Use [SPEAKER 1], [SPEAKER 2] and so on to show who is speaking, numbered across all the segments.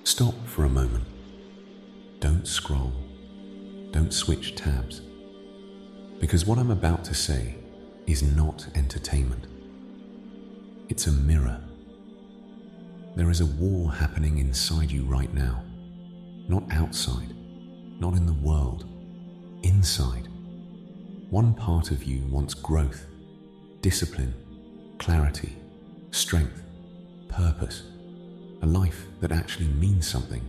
[SPEAKER 1] Stop for a moment. Don't scroll. Don't switch tabs. Because what I'm about to say is not entertainment. It's a mirror. There is a war happening inside you right now. Not outside, not in the world, inside. One part of you wants growth, discipline, clarity, strength, purpose, a life that actually means something.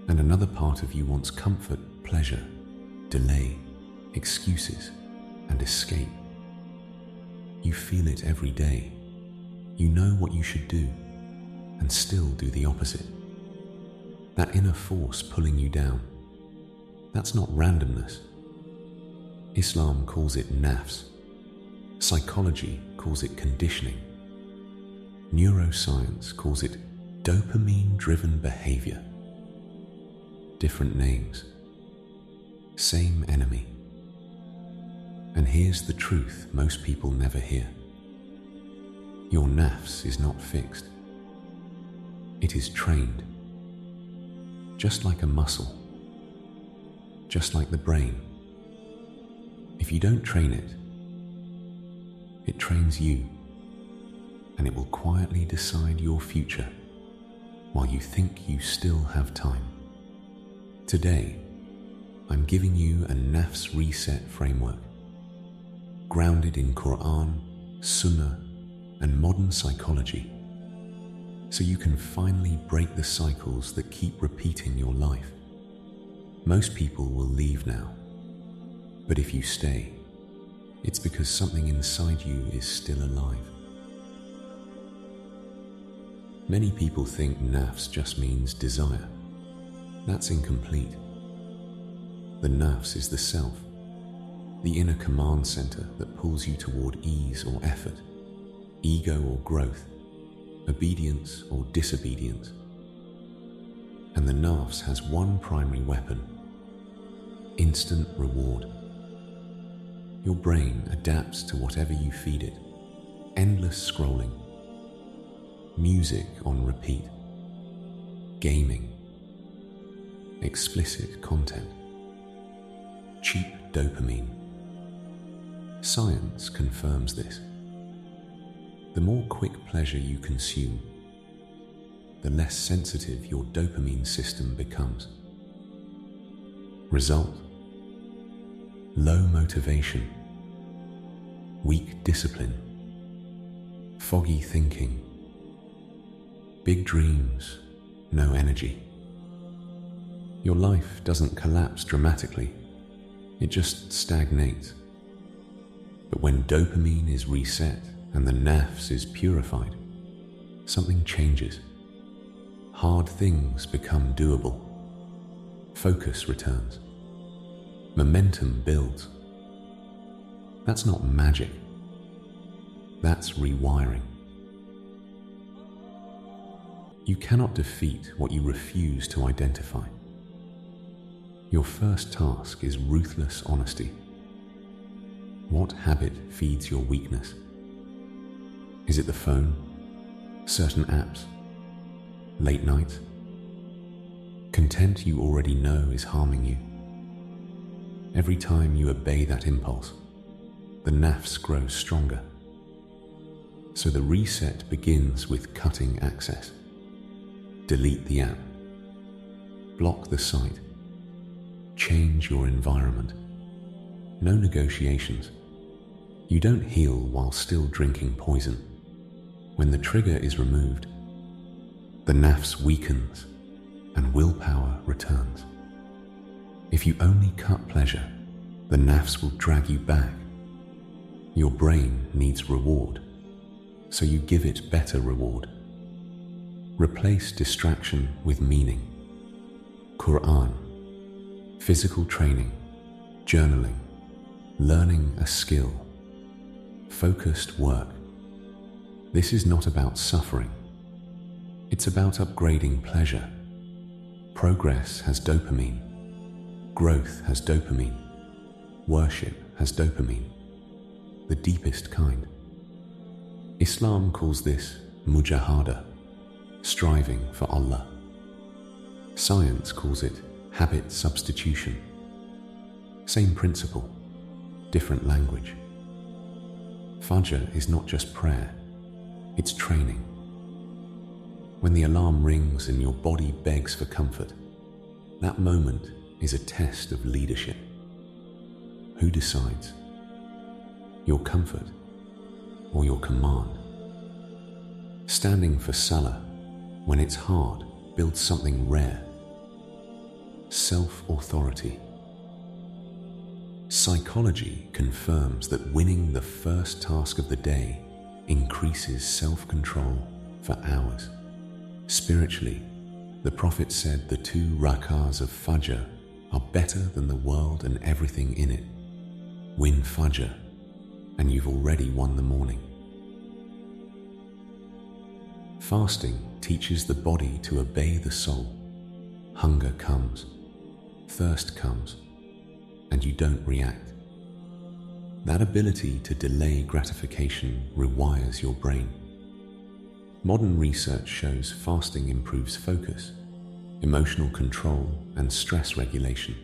[SPEAKER 1] And another part of you wants comfort, pleasure, delay, excuses, and escape. You feel it every day. You know what you should do, and still do the opposite. That inner force pulling you down, that's not randomness. Islam calls it nafs. Psychology calls it conditioning. Neuroscience calls it dopamine-driven behavior. Different names, same enemy. And here's the truth most people never hear. Your nafs is not fixed. It is trained. Just like a muscle. Just like the brain. If you don't train it, it trains you, and it will quietly decide your future while you think you still have time. Today, I'm giving you a Nafs reset framework, grounded in Qur'an, Sunnah, and modern psychology, so you can finally break the cycles that keep repeating your life. Most people will leave now, but if you stay, it's because something inside you is still alive. Many people think nafs just means desire. That's incomplete. The nafs is the self, the inner command center that pulls you toward ease or effort, ego or growth, obedience or disobedience. And the nafs has one primary weapon: instant reward. Your brain adapts to whatever you feed it. Endless scrolling, music on repeat, gaming, explicit content, cheap dopamine. Science confirms this. The more quick pleasure you consume, the less sensitive your dopamine system becomes. Result: low motivation, weak discipline, foggy thinking, big dreams, no energy. Your life doesn't collapse dramatically, it just stagnates. But when dopamine is reset and the nafs is purified, something changes. Hard things become doable. Focus returns. Momentum builds. That's not magic. That's rewiring. You cannot defeat what you refuse to identify. Your first task is ruthless honesty. What habit feeds your weakness? Is it the phone? Certain apps? Late nights? Content you already know is harming you. Every time you obey that impulse, the nafs grows stronger. So the reset begins with cutting access. Delete the app. Block the site. Change your environment. No negotiations. You don't heal while still drinking poison. When the trigger is removed, the nafs weakens and willpower returns. If you only cut pleasure, the nafs will drag you back. Your brain needs reward, so you give it better reward. Replace distraction with meaning. Qur'an, physical training, journaling, learning a skill, focused work. This is not about suffering. It's about upgrading pleasure. Progress has dopamine. Growth has dopamine. Worship has dopamine. The deepest kind. Islam calls this Mujahadah, striving for Allah. Science calls it habit substitution. Same principle, different language. Fajr is not just prayer, it's training. When the alarm rings and your body begs for comfort, that moment is a test of leadership. Who decides? Your comfort or your command? Standing for Salah when it's hard builds something rare: self-authority. Psychology confirms that winning the first task of the day increases self-control for hours. Spiritually, the Prophet said the 2 rak'ahs of Fajr are better than the world and everything in it. Win Fajr, and you've already won the morning. Fasting teaches the body to obey the soul. Hunger comes, thirst comes, and you don't react. That ability to delay gratification rewires your brain. Modern research shows fasting improves focus, emotional control, and stress regulation.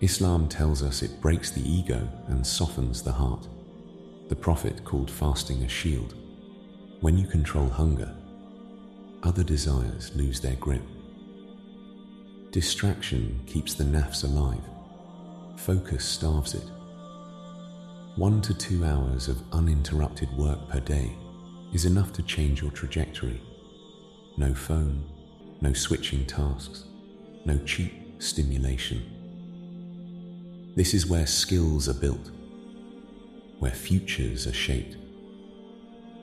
[SPEAKER 1] Islam tells us it breaks the ego and softens the heart. The Prophet called fasting a shield. When you control hunger, other desires lose their grip. Distraction keeps the nafs alive. Focus starves it. 1 to 2 hours of uninterrupted work per day is enough to change your trajectory. No phone, no switching tasks, no cheap stimulation. This is where skills are built, where futures are shaped.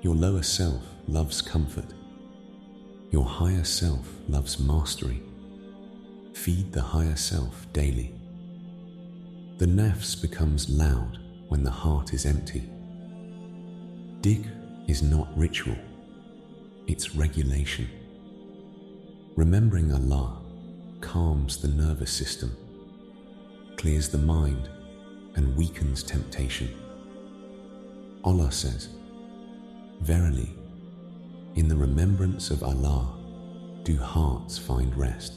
[SPEAKER 1] Your lower self loves comfort. Your higher self loves mastery. Feed the higher self daily. The nafs becomes loud when the heart is empty. Dhikr is not ritual, it's regulation. Remembering Allah calms the nervous system, clears the mind, and weakens temptation. Allah says, "Verily, in the remembrance of Allah do hearts find rest."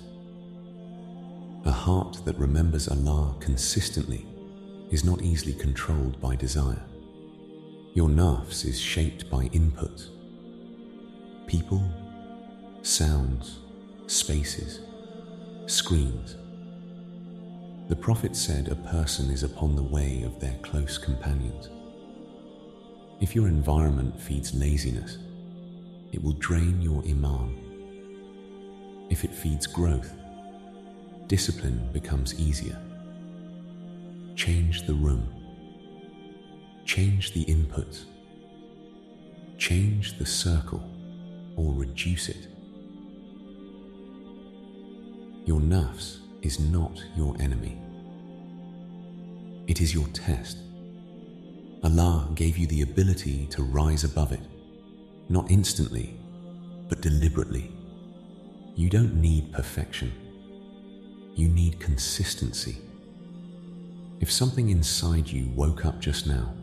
[SPEAKER 1] A heart that remembers Allah consistently is not easily controlled by desire. Your nafs is shaped by inputs: people, sounds, spaces, screens. The Prophet said a person is upon the way of their close companions. If your environment feeds laziness, it will drain your Iman. If it feeds growth, discipline becomes easier. Change the room. Change the inputs. Change the circle or reduce it. Your nafs is not your enemy. It is your test. Allah gave you the ability to rise above it, not instantly, but deliberately. You don't need perfection. You need consistency. If something inside you woke up just now,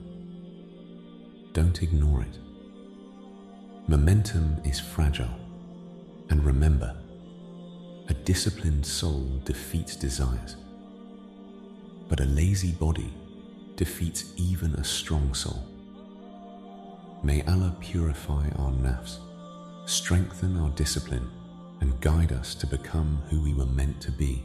[SPEAKER 1] don't ignore it. Momentum is fragile, and remember, a disciplined soul defeats desires, but a lazy body defeats even a strong soul. May Allah purify our nafs, strengthen our discipline, and guide us to become who we were meant to be.